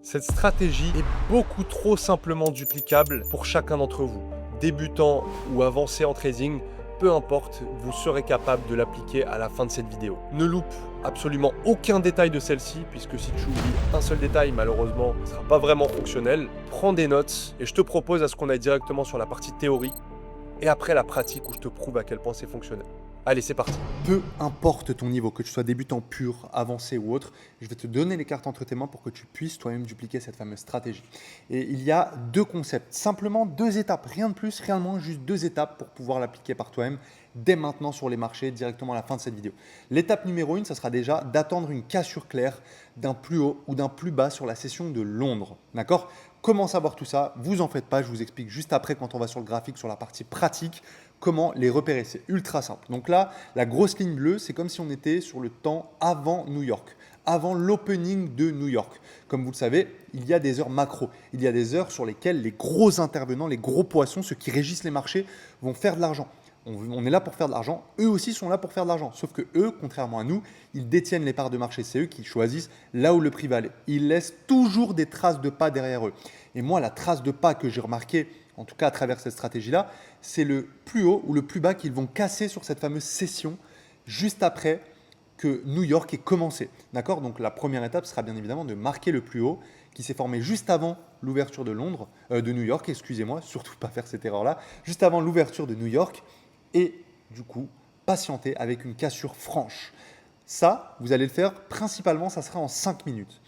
Cette stratégie est beaucoup trop simplement duplicable pour chacun d'entre vous. Débutant ou avancé en trading, peu importe, vous serez capable de l'appliquer à la fin de cette vidéo. Ne loupe absolument aucun détail de celle-ci, puisque si tu oublies un seul détail, malheureusement, ce ne sera pas vraiment fonctionnel. Prends des notes et je te propose à ce qu'on aille directement sur la partie théorie et après la pratique où je te prouve à quel point c'est fonctionnel. Allez, c'est parti. Peu importe ton niveau, que tu sois débutant pur, avancé ou autre, je vais te donner les cartes entre tes mains pour que tu puisses toi-même dupliquer cette fameuse stratégie. Et il y a deux concepts, simplement deux étapes, rien de plus, rien de moins, juste deux étapes pour pouvoir l'appliquer par toi-même dès maintenant sur les marchés, directement à la fin de cette vidéo. L'étape numéro 1, ça sera déjà d'attendre une cassure claire d'un plus haut ou d'un plus bas sur la session de Londres. D'accord? Comment savoir tout ça? Vous en faites pas, je vous explique juste après quand on va sur le graphique, sur la partie pratique, comment les repérer. C'est ultra simple. Donc là, la grosse ligne bleue, c'est comme si on était sur le temps avant New York, avant l'opening de New York. Comme vous le savez, il y a des heures macro. Il y a des heures sur lesquelles les gros intervenants, les gros poissons, ceux qui régissent les marchés, vont faire de l'argent. On est là pour faire de l'argent, eux aussi sont là pour faire de l'argent. Sauf que eux, contrairement à nous, ils détiennent les parts de marché. C'est eux qui choisissent là où le prix va aller. Ils laissent toujours des traces de pas derrière eux. Et moi, la trace de pas que j'ai remarquée, en tout cas à travers cette stratégie-là, c'est le plus haut ou le plus bas qu'ils vont casser sur cette fameuse session juste après que New York ait commencé. D'accord? Donc la première étape sera bien évidemment de marquer le plus haut qui s'est formé juste avant l'ouverture de Londres, de New York, excusez-moi, surtout pas faire cette erreur-là, juste avant l'ouverture de New York et du coup patienter avec une cassure franche. Ça, vous allez le faire principalement, ça sera en 5 minutes.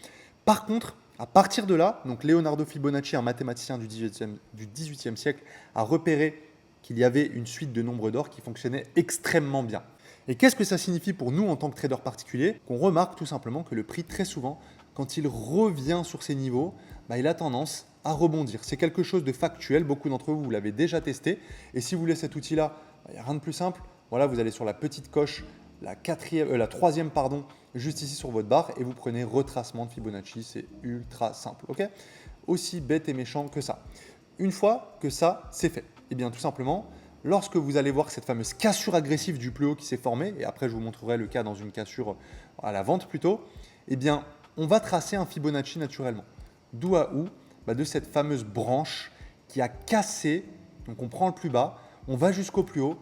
Par contre, à partir de là, donc Leonardo Fibonacci, un mathématicien du 18e siècle, a repéré qu'il y avait une suite de nombres d'or qui fonctionnait extrêmement bien. Et qu'est-ce que ça signifie pour nous en tant que traders particuliers? Qu'on remarque tout simplement que le prix, très souvent, quand il revient sur ces niveaux, il a tendance à rebondir. C'est quelque chose de factuel, beaucoup d'entre vous, vous l'avez déjà testé. Et si vous voulez cet outil-là, il n'y a rien de plus simple. Voilà, vous allez sur la petite coche, la troisième, juste ici sur votre barre, et vous prenez retracement de Fibonacci. C'est ultra simple, ok? Aussi bête et méchant que ça. Une fois que ça, c'est fait, et bien tout simplement, lorsque vous allez voir cette fameuse cassure agressive du plus haut qui s'est formée, et après je vous montrerai le cas dans une cassure à la vente plutôt, eh bien on va tracer un Fibonacci naturellement. D'où à où? De cette fameuse branche qui a cassé, donc on prend le plus bas, on va jusqu'au plus haut,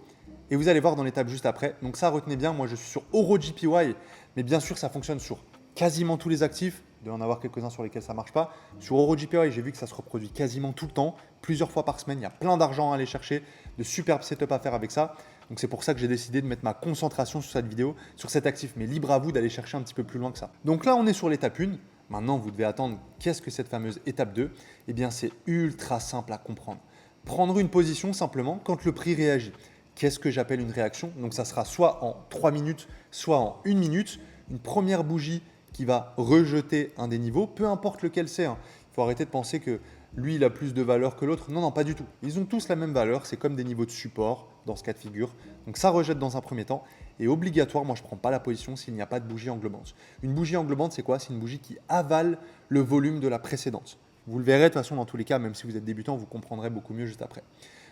et vous allez voir dans l'étape juste après. Donc ça, retenez bien, moi je suis sur EuroJPY, mais bien sûr ça fonctionne sur quasiment tous les actifs. Il doit y en avoir quelques-uns sur lesquels ça ne marche pas. Sur EuroJPY, j'ai vu que ça se reproduit quasiment tout le temps, plusieurs fois par semaine. Il y a plein d'argent à aller chercher, de superbes setups à faire avec ça. Donc c'est pour ça que j'ai décidé de mettre ma concentration sur cette vidéo, sur cet actif. Mais libre à vous d'aller chercher un petit peu plus loin que ça. Donc là, on est sur l'étape 1. Maintenant, vous devez attendre qu'est-ce que cette fameuse étape 2? Eh bien, c'est ultra simple à comprendre. Prendre une position simplement quand le prix réagit. Qu'est-ce que j'appelle une réaction? Donc ça sera soit en 3 minutes, soit en 1 minute. Une première bougie qui va rejeter un des niveaux, peu importe lequel c'est. Il faut arrêter de penser que lui, il a plus de valeur que l'autre. Non, non, pas du tout. Ils ont tous la même valeur. C'est comme des niveaux de support dans ce cas de figure. Donc ça rejette dans un premier temps. Et obligatoire, moi, je ne prends pas la position s'il n'y a pas de bougie englobante. Une bougie englobante, c'est quoi? C'est une bougie qui avale le volume de la précédente. Vous le verrez de toute façon dans tous les cas, même si vous êtes débutant, vous comprendrez beaucoup mieux juste après.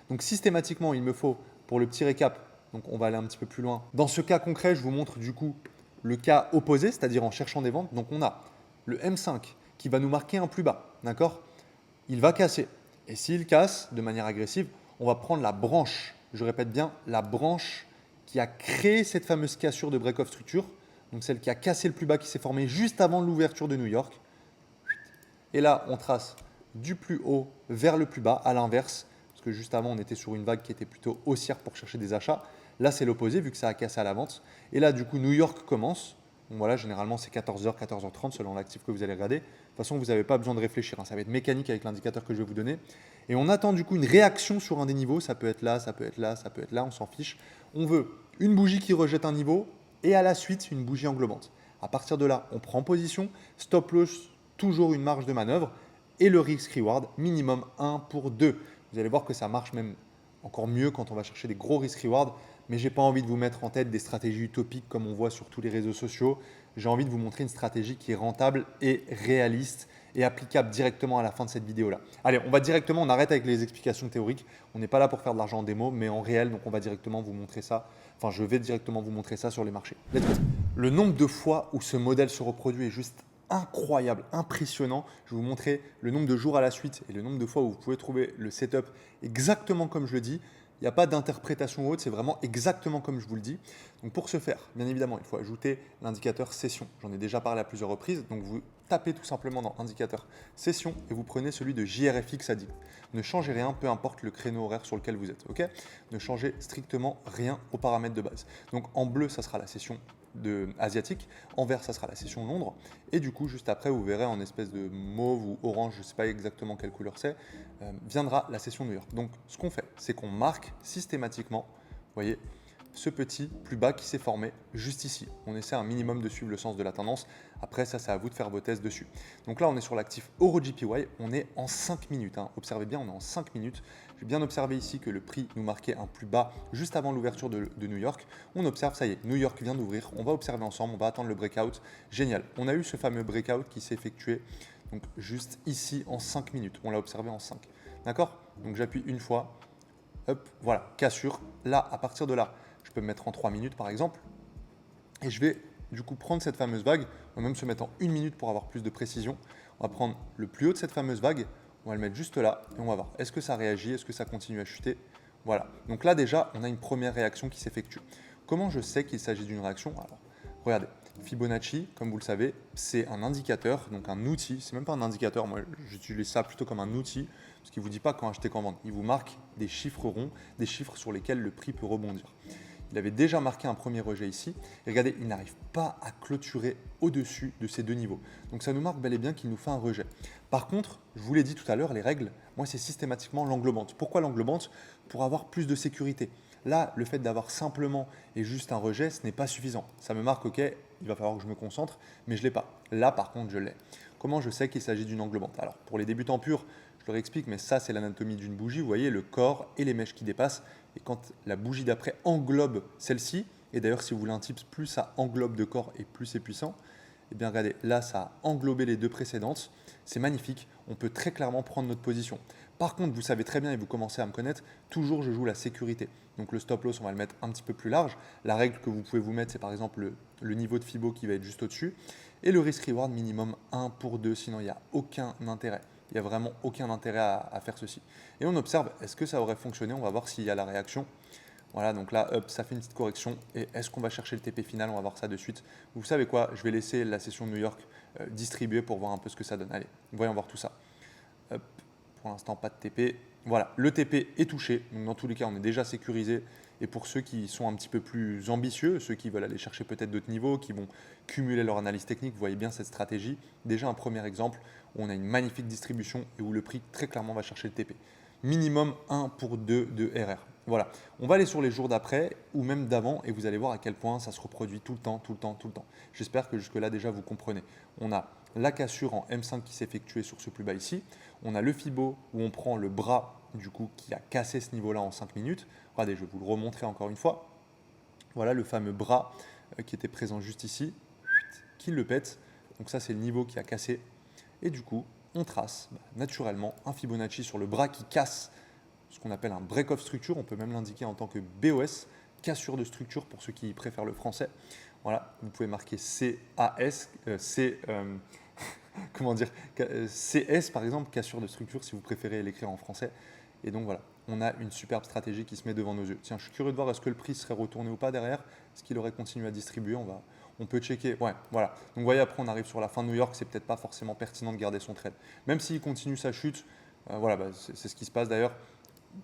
Donc systématiquement, il me faut, pour le petit récap, donc on va aller un petit peu plus loin. Dans ce cas concret, je vous montre du coup le cas opposé, c'est-à-dire en cherchant des ventes. Donc on a le M5 qui va nous marquer un plus bas, d'accord? Il va casser. Et s'il casse de manière agressive, on va prendre la branche, je répète bien, la branche qui a créé cette fameuse cassure de break-off structure, donc celle qui a cassé le plus bas qui s'est formé juste avant l'ouverture de New York. Et là, on trace du plus haut vers le plus bas, à l'inverse, parce que juste avant, on était sur une vague qui était plutôt haussière pour chercher des achats. Là, c'est l'opposé, vu que ça a cassé à la vente. Et là, du coup, New York commence. Donc voilà, généralement, c'est 14h, 14h30 selon l'actif que vous allez regarder. De toute façon, vous n'avez pas besoin de réfléchir. Ça va être mécanique avec l'indicateur que je vais vous donner. Et on attend du coup une réaction sur un des niveaux. Ça peut être là, ça peut être là, ça peut être là, on s'en fiche. On veut une bougie qui rejette un niveau et à la suite, une bougie englobante. À partir de là, on prend position. Stop loss, toujours une marge de manœuvre. Et le risk reward, minimum 1 pour 2. Vous allez voir que ça marche même encore mieux quand on va chercher des gros risk reward. Mais je n'ai pas envie de vous mettre en tête des stratégies utopiques comme on voit sur tous les réseaux sociaux. J'ai envie de vous montrer une stratégie qui est rentable et réaliste et applicable directement à la fin de cette vidéo-là. Allez, on arrête avec les explications théoriques. On n'est pas là pour faire de l'argent en démo, mais en réel, donc on va directement vous montrer ça. Enfin, je vais directement vous montrer ça sur les marchés. Let's go. Le nombre de fois où ce modèle se reproduit est juste incroyable, impressionnant. Je vais vous montrer le nombre de jours à la suite et le nombre de fois où vous pouvez trouver le setup exactement comme je le dis. Il n'y a pas d'interprétation ou autre, c'est vraiment exactement comme je vous le dis. Donc pour ce faire, bien évidemment, il faut ajouter l'indicateur session. J'en ai déjà parlé à plusieurs reprises. Donc vous tapez tout simplement dans indicateur session et vous prenez celui de JRFX Addict. Ne changez rien, peu importe le créneau horaire sur lequel vous êtes. Ok, ne changez strictement rien aux paramètres de base. Donc en bleu, ça sera la session asiatique, en vert ça sera la session Londres, et du coup juste après vous verrez en espèce de mauve ou orange, je ne sais pas exactement quelle couleur c'est, viendra la session New York. Donc ce qu'on fait, c'est qu'on marque systématiquement, vous voyez, ce petit plus bas qui s'est formé juste ici. On essaie un minimum de suivre le sens de la tendance. Après ça, c'est à vous de faire vos tests dessus. Donc là, on est sur l'actif EuroJPY. On est en 5 minutes. Hein. Observez bien, on est en 5 minutes. J'ai bien observé ici que le prix nous marquait un plus bas juste avant l'ouverture de New York. On observe, ça y est, New York vient d'ouvrir. On va observer ensemble, on va attendre le breakout. Génial. On a eu ce fameux breakout qui s'est effectué donc juste ici en 5 minutes. On l'a observé en 5. D'accord? Donc j'appuie une fois. Hop, voilà, cassure. Là, à partir de là, je peux me mettre en 3 minutes par exemple. Et je vais du coup prendre cette fameuse vague. On va même se mettre en 1 minute pour avoir plus de précision. On va prendre le plus haut de cette fameuse vague. On va le mettre juste là et on va voir. Est-ce que ça réagit? Est-ce que ça continue à chuter? Voilà. Donc là déjà, on a une première réaction qui s'effectue. Comment je sais qu'il s'agit d'une réaction? Alors, regardez. Fibonacci, comme vous le savez, c'est un indicateur, donc un outil. C'est même pas un indicateur. Moi, j'utilise ça plutôt comme un outil parce qu'il ne vous dit pas quand acheter, quand vendre. Il vous marque des chiffres ronds, des chiffres sur lesquels le prix peut rebondir. Il avait déjà marqué un premier rejet ici. Et regardez, il n'arrive pas à clôturer au-dessus de ces deux niveaux. Donc ça nous marque bel et bien qu'il nous fait un rejet. Par contre, je vous l'ai dit tout à l'heure, les règles, moi c'est systématiquement l'englobante. Pourquoi l'englobante? Pour avoir plus de sécurité. Là, le fait d'avoir simplement et juste un rejet, ce n'est pas suffisant. Ça me marque, ok, il va falloir que je me concentre, mais je ne l'ai pas. Là, par contre, je l'ai. Comment je sais qu'il s'agit d'une englobante? Alors, pour les débutants purs, je leur explique, mais ça, c'est l'anatomie d'une bougie. Vous voyez, le corps et les mèches qui dépassent. Et quand la bougie d'après englobe celle-ci, et d'ailleurs, si vous voulez un tips, plus ça englobe de corps et plus c'est puissant, eh bien, regardez, là, ça a englobé les deux précédentes. C'est magnifique. On peut très clairement prendre notre position. Par contre, vous savez très bien et vous commencez à me connaître, toujours je joue la sécurité. Donc le stop loss, on va le mettre un petit peu plus large. La règle que vous pouvez vous mettre, c'est par exemple le niveau de Fibo qui va être juste au-dessus. Et le risk reward minimum 1 pour 2, sinon il n'y a aucun intérêt. Il n'y a vraiment aucun intérêt à faire ceci. Et on observe, est-ce que ça aurait fonctionné? On va voir s'il y a la réaction. Voilà, donc là, hop, ça fait une petite correction. Et est-ce qu'on va chercher le TP final? On va voir ça de suite. Vous savez quoi? Je vais laisser la session de New York distribuer pour voir un peu ce que ça donne. Allez, voyons voir tout ça. Hop. Pour l'instant, pas de TP. Voilà, le TP est touché. Donc, dans tous les cas, on est déjà sécurisé. Et pour ceux qui sont un petit peu plus ambitieux, ceux qui veulent aller chercher peut-être d'autres niveaux, qui vont cumuler leur analyse technique, vous voyez bien cette stratégie. Déjà, un premier exemple où on a une magnifique distribution et où le prix très clairement va chercher le TP. Minimum 1 pour 2 de RR. Voilà, on va aller sur les jours d'après ou même d'avant et vous allez voir à quel point ça se reproduit tout le temps, tout le temps, tout le temps. J'espère que jusque-là déjà vous comprenez. On a la cassure en M5 qui s'est effectuée sur ce plus bas ici. On a le Fibo où on prend le bras du coup qui a cassé ce niveau-là en 5 minutes. Regardez, je vais vous le remontrer encore une fois. Voilà le fameux bras qui était présent juste ici, qui le pète. Donc ça c'est le niveau qui a cassé. Et du coup, on trace naturellement un Fibonacci sur le bras qui casse ce qu'on appelle un break-off structure. On peut même l'indiquer en tant que BOS, cassure de structure pour ceux qui préfèrent le français. Voilà, vous pouvez marquer CAS, comment dire, CS par exemple, cassure de structure si vous préférez l'écrire en français. Et donc voilà, on a une superbe stratégie qui se met devant nos yeux. Tiens, je suis curieux de voir est-ce que le prix serait retourné ou pas derrière. Est-ce qu'il aurait continué à distribuer? On peut checker. Ouais, voilà. Donc vous voyez, après on arrive sur la fin de New York, c'est peut-être pas forcément pertinent de garder son trade. Même s'il continue sa chute, voilà, c'est ce qui se passe d'ailleurs.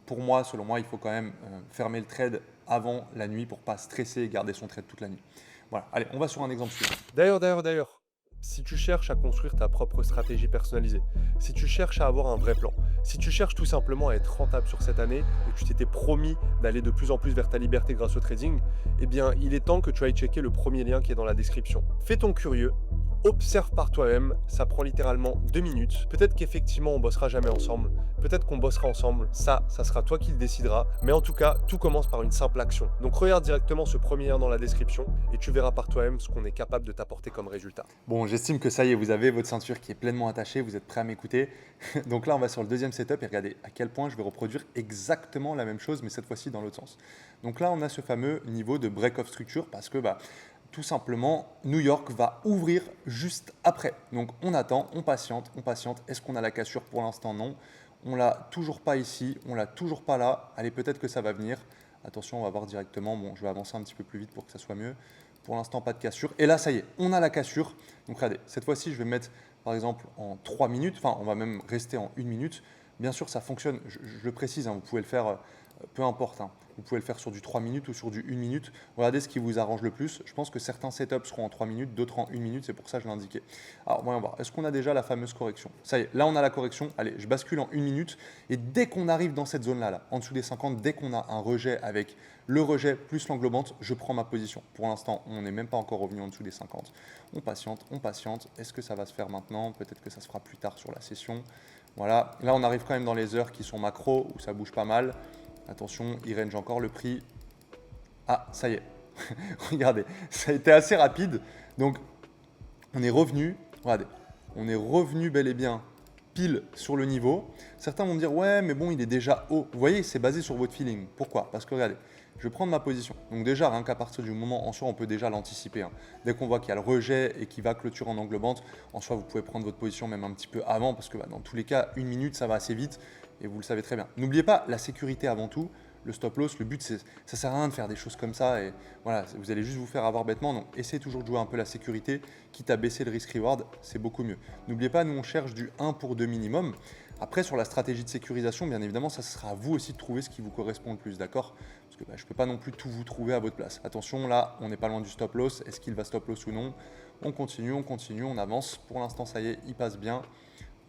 Pour moi, selon moi, il faut quand même fermer le trade avant la nuit pour ne pas stresser et garder son trade toute la nuit. Voilà, allez, on va sur un exemple suivant. D'ailleurs, si tu cherches à construire ta propre stratégie personnalisée, si tu cherches à avoir un vrai plan, si tu cherches tout simplement à être rentable sur cette année et que tu t'étais promis d'aller de plus en plus vers ta liberté grâce au trading, eh bien, il est temps que tu ailles checker le premier lien qui est dans la description. Fais ton curieux, observe par toi-même, ça prend littéralement 2 minutes. Peut-être qu'effectivement on bossera jamais ensemble, peut-être qu'on bossera ensemble, ça sera toi qui le décideras, mais en tout cas, tout commence par une simple action. Donc regarde directement ce premier lien dans la description et tu verras par toi-même ce qu'on est capable de t'apporter comme résultat. Bon, j'estime que ça y est, vous avez votre ceinture qui est pleinement attachée, vous êtes prêt à m'écouter. Donc là, on va sur le deuxième setup et regardez à quel point je vais reproduire exactement la même chose, mais cette fois-ci dans l'autre sens. Donc là, on a ce fameux niveau de break-off structure parce que tout simplement, New York va ouvrir juste après. Donc on attend, on patiente, on patiente. Est-ce qu'on a la cassure? Pour l'instant, non. On l'a toujours pas ici, on l'a toujours pas là. Allez, peut-être que ça va venir. Attention, on va voir directement. Bon, je vais avancer un petit peu plus vite pour que ça soit mieux. Pour l'instant, pas de cassure. Et là, ça y est, on a la cassure. Donc regardez, cette fois-ci, je vais mettre par exemple en 3 minutes. Enfin, on va même rester en 1 minute. Bien sûr, ça fonctionne. Je le précise, hein, vous pouvez le faire, peu importe. Hein. Vous pouvez le faire sur du 3 minutes ou sur du 1 minute. Regardez ce qui vous arrange le plus. Je pense que certains setups seront en 3 minutes, d'autres en 1 minute. C'est pour ça que je l'ai indiqué. Alors, voyons voir. Est-ce qu'on a déjà la fameuse correction? Ça y est, là, on a la correction. Allez, je bascule en 1 minute. Et dès qu'on arrive dans cette zone-là, là, en dessous des 50, dès qu'on a un rejet avec le rejet plus l'englobante, je prends ma position. Pour l'instant, on n'est même pas encore revenu en dessous des 50. On patiente, on patiente. Est-ce que ça va se faire maintenant? Peut-être que ça se fera plus tard sur la session. Voilà. Là, on arrive quand même dans les heures qui sont macro, où ça bouge pas mal. Attention, il range encore le prix. Ah, ça y est. Regardez, ça a été assez rapide. Donc, on est revenu. Regardez, on est revenu bel et bien pile sur le niveau. Certains vont me dire, ouais, mais bon, il est déjà haut. Vous voyez, c'est basé sur votre feeling. Pourquoi? Parce que regardez, je vais prendre ma position. Donc déjà, rien qu'à partir du moment, en soi, on peut déjà l'anticiper. Hein. Dès qu'on voit qu'il y a le rejet et qu'il va clôturer en englobante, en soi, vous pouvez prendre votre position même un petit peu avant, parce que dans tous les cas, 1 minute, ça va assez vite. Et vous le savez très bien. N'oubliez pas la sécurité avant tout. Le stop loss, le but, ça ne sert à rien de faire des choses comme ça. Et voilà, vous allez juste vous faire avoir bêtement. Donc, essayez toujours de jouer un peu la sécurité, quitte à baisser le risk-reward, c'est beaucoup mieux. N'oubliez pas, nous, on cherche du 1 pour 2 minimum. Après, sur la stratégie de sécurisation, bien évidemment, ça sera à vous aussi de trouver ce qui vous correspond le plus, d'accord? Parce que je ne peux pas non plus tout vous trouver à votre place. Attention, là, on n'est pas loin du stop loss. Est-ce qu'il va stop loss ou non? On continue, on avance. Pour l'instant, ça y est, il passe bien.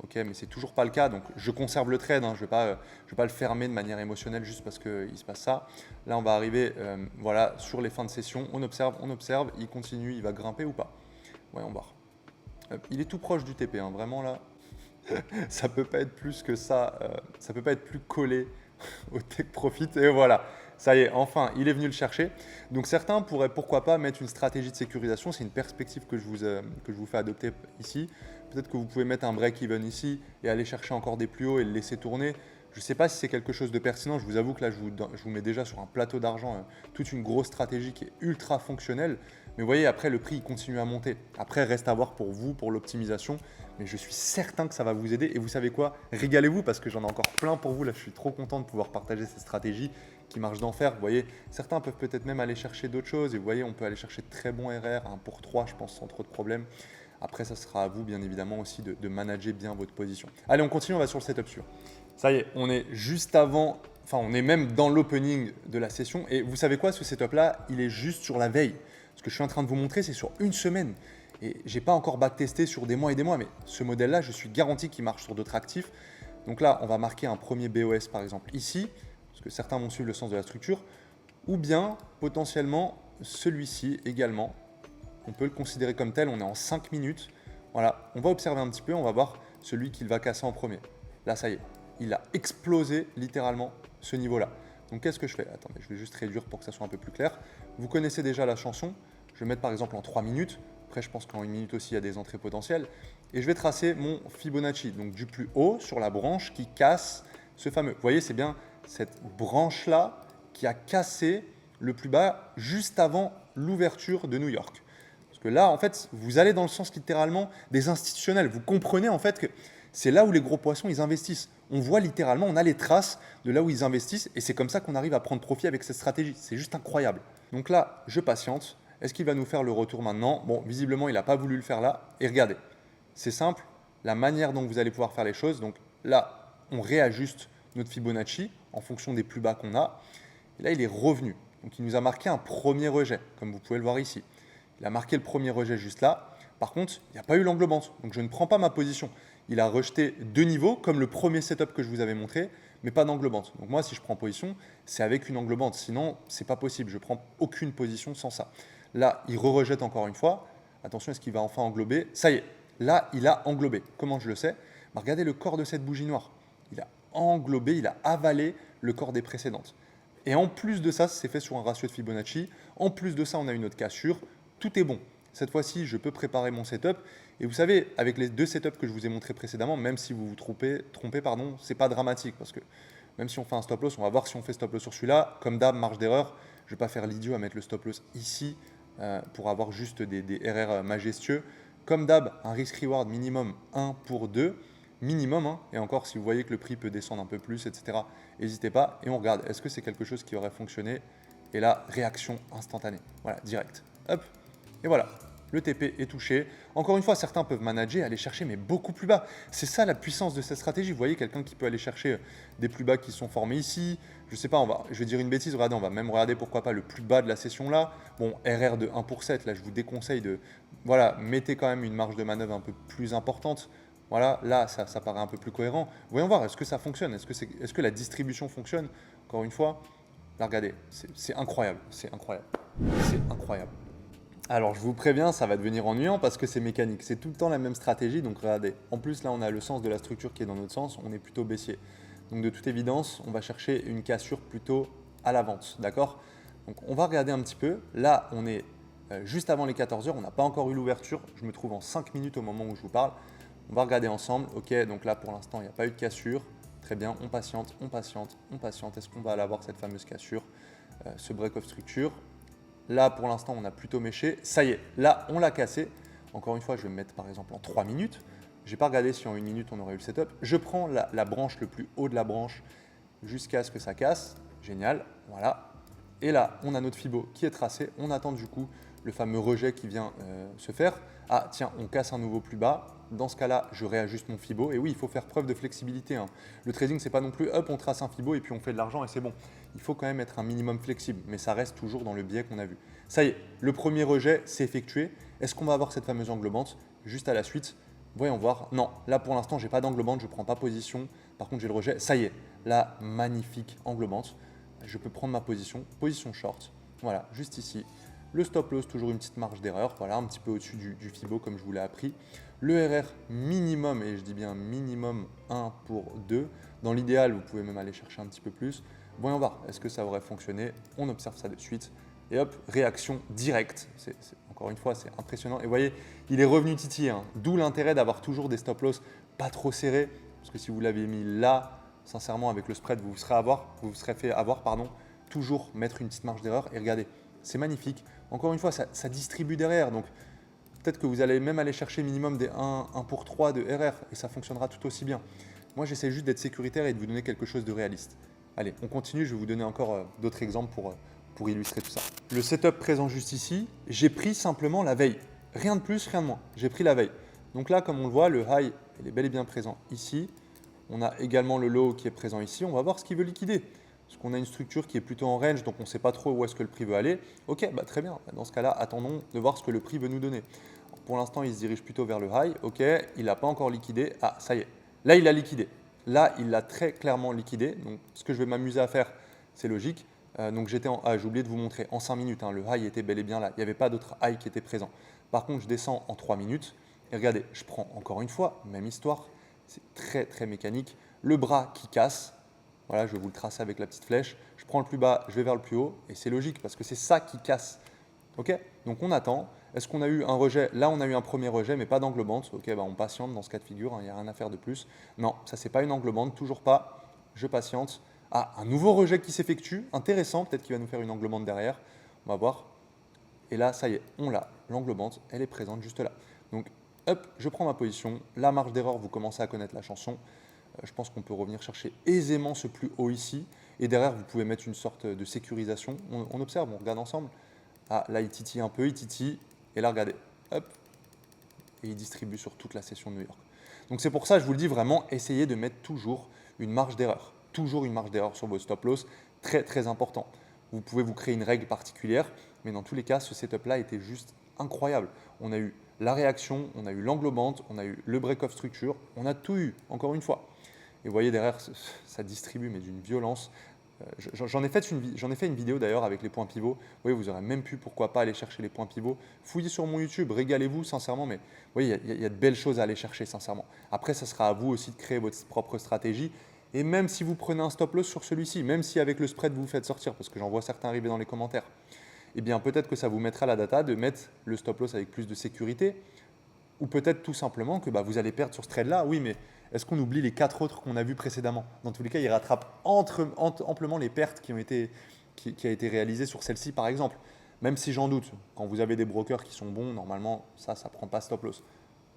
Ok, mais c'est toujours pas le cas, donc je conserve le trade, hein. Je vais pas le fermer de manière émotionnelle juste parce qu'il se passe ça. Là, on va arriver voilà, sur les fins de session, on observe, il continue, il va grimper ou pas? Voyons voir. Il est tout proche du TP, hein. Vraiment là, ça peut pas être plus que ça, ça peut pas être plus collé au take profit, et voilà. Ça y est, enfin, il est venu le chercher. Donc certains pourraient pourquoi pas mettre une stratégie de sécurisation, c'est une perspective que je vous fais adopter ici. Peut-être que vous pouvez mettre un break-even ici et aller chercher encore des plus hauts et le laisser tourner. Je ne sais pas si c'est quelque chose de pertinent. Je vous avoue que là, je vous mets déjà sur un plateau d'argent toute une grosse stratégie qui est ultra fonctionnelle. Mais vous voyez, après, le prix il continue à monter. Après, reste à voir pour vous, pour l'optimisation. Mais je suis certain que ça va vous aider. Et vous savez quoi? Régalez-vous parce que j'en ai encore plein pour vous. Là, je suis trop content de pouvoir partager cette stratégie qui marche d'enfer. Vous voyez, certains peuvent peut-être même aller chercher d'autres choses. Et vous voyez, on peut aller chercher de très bons RR, 1 pour 3, je pense, sans trop de problèmes. Après, ça sera à vous, bien évidemment, aussi de manager bien votre position. Allez, on continue, on va sur le setup sûr. Ça y est, on est juste avant, enfin, on est même dans l'opening de la session. Et vous savez quoi, ce setup-là, il est juste sur la veille. Ce que je suis en train de vous montrer, c'est sur une semaine. Et je n'ai pas encore backtesté sur des mois et des mois, mais ce modèle-là, je suis garanti qu'il marche sur d'autres actifs. Donc là, on va marquer un premier BOS, par exemple, ici, parce que certains vont suivre le sens de la structure, ou bien potentiellement celui-ci également. On peut le considérer comme tel, on est en 5 minutes. Voilà, on va observer un petit peu, on va voir celui qu'il va casser en premier. Là, ça y est, il a explosé littéralement ce niveau-là. Donc, qu'est-ce que je fais? Attendez, je vais juste réduire pour que ça soit un peu plus clair. Vous connaissez déjà la chanson. Je vais mettre par exemple en 3 minutes. Après, je pense qu'en 1 minute aussi, il y a des entrées potentielles. Et je vais tracer mon Fibonacci, donc du plus haut sur la branche qui casse ce fameux. Vous voyez, c'est bien cette branche-là qui a cassé le plus bas juste avant l'ouverture de New York. Parce que là, en fait, vous allez dans le sens littéralement des institutionnels. Vous comprenez en fait que c'est là où les gros poissons, ils investissent. On voit littéralement, on a les traces de là où ils investissent et c'est comme ça qu'on arrive à prendre profit avec cette stratégie. C'est juste incroyable. Donc là, je patiente. Est-ce qu'il va nous faire le retour maintenant? Bon, visiblement, il n'a pas voulu le faire là. Et regardez, c'est simple, la manière dont vous allez pouvoir faire les choses. Donc là, on réajuste notre Fibonacci en fonction des plus bas qu'on a. Et là, il est revenu. Donc il nous a marqué un premier rejet, comme vous pouvez le voir ici. Il a marqué le premier rejet juste là. Par contre, il n'y a pas eu l'englobante. Donc, je ne prends pas ma position. Il a rejeté 2 niveaux, comme le premier setup que je vous avais montré, mais pas d'englobante. Donc, moi, si je prends position, c'est avec une englobante. Sinon, ce n'est pas possible. Je ne prends aucune position sans ça. Là, il re-rejette encore une fois. Attention, est-ce qu'il va enfin englober? Ça y est. Là, il a englobé. Comment je le sais? Regardez le corps de cette bougie noire. Il a englobé, il a avalé le corps des précédentes. Et en plus de ça, c'est fait sur un ratio de Fibonacci. En plus de ça, on a une autre cassure. Tout est bon. Cette fois-ci, je peux préparer mon setup. Et vous savez, avec les 2 setups que je vous ai montrés précédemment, même si vous vous trompez, ce n'est pas dramatique. Parce que même si on fait un stop loss, on va voir si on fait stop loss sur celui-là. Comme d'hab, marge d'erreur, je ne vais pas faire l'idiot à mettre le stop loss ici. pour avoir juste des RR majestueux. Comme d'hab, un risk-reward minimum 1 pour 2, minimum, hein. Et encore, si vous voyez que le prix peut descendre un peu plus, etc., n'hésitez pas. Et on regarde, est-ce que c'est quelque chose qui aurait fonctionné? Et là, réaction instantanée. Voilà, direct. Hop, et voilà. Le TP est touché. Encore une fois, certains peuvent manager, aller chercher, mais beaucoup plus bas. C'est ça la puissance de cette stratégie. Vous voyez, quelqu'un qui peut aller chercher des plus bas qui sont formés ici. Je sais pas, je vais dire une bêtise. Regardez, on va même regarder pourquoi pas le plus bas de la session là. Bon, RR de 1 pour 7, là, je vous déconseille de. Voilà, mettez quand même une marge de manœuvre un peu plus importante. Voilà, là, ça paraît un peu plus cohérent. Voyons voir, est-ce que ça fonctionne? Est-ce que la distribution fonctionne? Encore une fois, là, regardez, c'est incroyable. C'est incroyable. C'est incroyable. Alors, je vous préviens, ça va devenir ennuyant parce que c'est mécanique. C'est tout le temps la même stratégie. Donc, regardez. En plus, là, on a le sens de la structure qui est dans notre sens. On est plutôt baissier. Donc, de toute évidence, on va chercher une cassure plutôt à la vente. D'accord? Donc, on va regarder un petit peu. Là, on est juste avant les 14 heures. On n'a pas encore eu l'ouverture. Je me trouve en 5 minutes au moment où je vous parle. On va regarder ensemble. OK, donc là, pour l'instant, il n'y a pas eu de cassure. Très bien. On patiente, on patiente, on patiente. Est-ce qu'on va aller avoir cette fameuse cassure, ce break of structure? Là, pour l'instant, on a plutôt méché. Ça y est, là, on l'a cassé. Encore une fois, je vais me mettre par exemple en 3 minutes. Je n'ai pas regardé si en 1 minute, on aurait eu le setup. Je prends la branche le plus haut de la branche jusqu'à ce que ça casse. Génial, voilà. Et là, on a notre Fibo qui est tracé. On attend du coup le fameux rejet qui vient se faire. Ah, tiens, on casse un nouveau plus bas. Dans ce cas-là, je réajuste mon Fibo. Et oui, il faut faire preuve de flexibilité, hein. Le trading, c'est pas non plus, hop, on trace un Fibo et puis on fait de l'argent et c'est bon. Il faut quand même être un minimum flexible, mais ça reste toujours dans le biais qu'on a vu. Ça y est, le premier rejet, c'est effectué. Est-ce qu'on va avoir cette fameuse englobante juste à la suite? Voyons voir. Non, là pour l'instant, j'ai pas d'englobante, je ne prends pas position. Par contre, j'ai le rejet. Ça y est, la magnifique englobante. Je peux prendre ma position, position short. Voilà, juste ici. Le stop loss, toujours une petite marge d'erreur. Voilà, un petit peu au-dessus du Fibo comme je vous l'ai appris. Le RR minimum, et je dis bien minimum 1 pour 2. Dans l'idéal, vous pouvez même aller chercher un petit peu plus. Voyons voir, est-ce que ça aurait fonctionné? On observe ça de suite. Et hop, réaction directe. Encore une fois, c'est impressionnant. Et vous voyez, il est revenu titiller, hein. D'où l'intérêt d'avoir toujours des stop loss pas trop serrés. Parce que si vous l'aviez mis là, sincèrement, avec le spread, vous vous serez fait avoir, toujours mettre une petite marge d'erreur. Et regardez, c'est magnifique. Encore une fois, ça distribue derrière. Donc, peut-être que vous allez même aller chercher minimum des 1 pour 3 de RR et ça fonctionnera tout aussi bien. Moi, j'essaie juste d'être sécuritaire et de vous donner quelque chose de réaliste. Allez, on continue. Je vais vous donner encore d'autres exemples pour illustrer tout ça. Le setup présent juste ici, j'ai pris simplement la veille. Rien de plus, rien de moins. J'ai pris la veille. Donc là, comme on le voit, le high il est bel et bien présent ici. On a également le low qui est présent ici. On va voir ce qu'il veut liquider. Parce qu'on a une structure qui est plutôt en range, donc on ne sait pas trop où est-ce que le prix veut aller. Ok, bah très bien. Dans ce cas-là, attendons de voir ce que le prix veut nous donner. Pour l'instant, il se dirige plutôt vers le high. Ok, il n'a pas encore liquidé. Ah, ça y est. Là, il a liquidé. Là, il l'a très clairement liquidé. Donc, ce que je vais m'amuser à faire, c'est logique. Donc, j'ai oublié de vous montrer en 5 minutes. Hein, le high était bel et bien là. Il n'y avait pas d'autre high qui était présent. Par contre, je descends en 3 minutes. Et regardez, je prends encore une fois, même histoire. C'est très, très mécanique. Le bras qui casse. Voilà, je vais vous le tracer avec la petite flèche. Je prends le plus bas, je vais vers le plus haut. Et c'est logique parce que c'est ça qui casse. Ok, donc on attend. Est-ce qu'on a eu un rejet? Là, on a eu un premier rejet, mais pas d'englobante. Ok, bah on patiente dans ce cas de figure, il n'y a rien à faire de plus. Non, ça, c'est pas une englobante, toujours pas. Je patiente. Ah, un nouveau rejet qui s'effectue. Intéressant, peut-être qu'il va nous faire une englobante derrière. On va voir. Et là, ça y est, on l'a. L'englobante, elle est présente juste là. Donc, hop, je prends ma position. La marge d'erreur, vous commencez à connaître la chanson. Je pense qu'on peut revenir chercher aisément ce plus haut ici. Et derrière, vous pouvez mettre une sorte de sécurisation. On observe, on regarde ensemble. Ah, là, il titille un peu, il titille. Et là, regardez, hop, et il distribue sur toute la session de New York. Donc c'est pour ça, je vous le dis vraiment, essayez de mettre toujours une marge d'erreur. Toujours une marge d'erreur sur vos stop loss, très très important. Vous pouvez vous créer une règle particulière, mais dans tous les cas, ce setup-là était juste incroyable. On a eu la réaction, on a eu l'englobante, on a eu le break-off structure, on a tout eu, encore une fois. Et vous voyez derrière, ça distribue, mais d'une violence. J'en ai fait une vidéo d'ailleurs avec les points pivots. Vous voyez, vous aurez même pu, pourquoi pas, aller chercher les points pivots. Fouillez sur mon YouTube, régalez-vous sincèrement, mais vous voyez, il y a de belles choses à aller chercher sincèrement. Après, ça sera à vous aussi de créer votre propre stratégie. Et même si vous prenez un stop loss sur celui-ci, même si avec le spread vous faites sortir, parce que j'en vois certains arriver dans les commentaires, eh bien peut-être que ça vous mettra la data de mettre le stop loss avec plus de sécurité, ou peut-être tout simplement que vous allez perdre sur ce trade-là. Oui, mais est-ce qu'on oublie les 4 autres qu'on a vus précédemment? Dans tous les cas, il rattrape amplement les pertes qui a été réalisées sur celle-ci, par exemple. Même si j'en doute, quand vous avez des brokers qui sont bons, normalement, ça ne prend pas stop loss.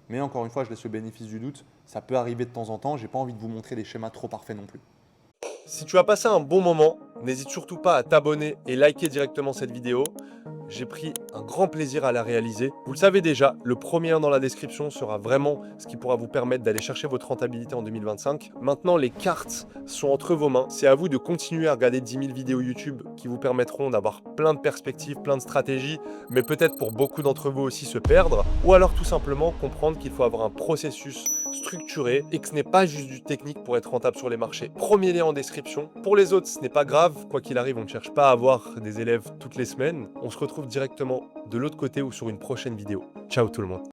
Mais encore une fois, je laisse le bénéfice du doute. Ça peut arriver de temps en temps. Je n'ai pas envie de vous montrer des schémas trop parfaits non plus. Si tu as passé un bon moment, n'hésite surtout pas à t'abonner et liker directement cette vidéo. J'ai pris un grand plaisir à la réaliser. Vous le savez déjà, le premier lien dans la description sera vraiment ce qui pourra vous permettre d'aller chercher votre rentabilité en 2025. Maintenant, les cartes sont entre vos mains. C'est à vous de continuer à regarder 10 000 vidéos YouTube qui vous permettront d'avoir plein de perspectives, plein de stratégies, mais peut-être pour beaucoup d'entre vous aussi se perdre, ou alors tout simplement comprendre qu'il faut avoir un processus structuré et que ce n'est pas juste du technique pour être rentable sur les marchés. Premier lien en description. Pour les autres, ce n'est pas grave. Quoi qu'il arrive, on ne cherche pas à avoir des élèves toutes les semaines. On se retrouve directement de l'autre côté ou sur une prochaine vidéo. Ciao tout le monde.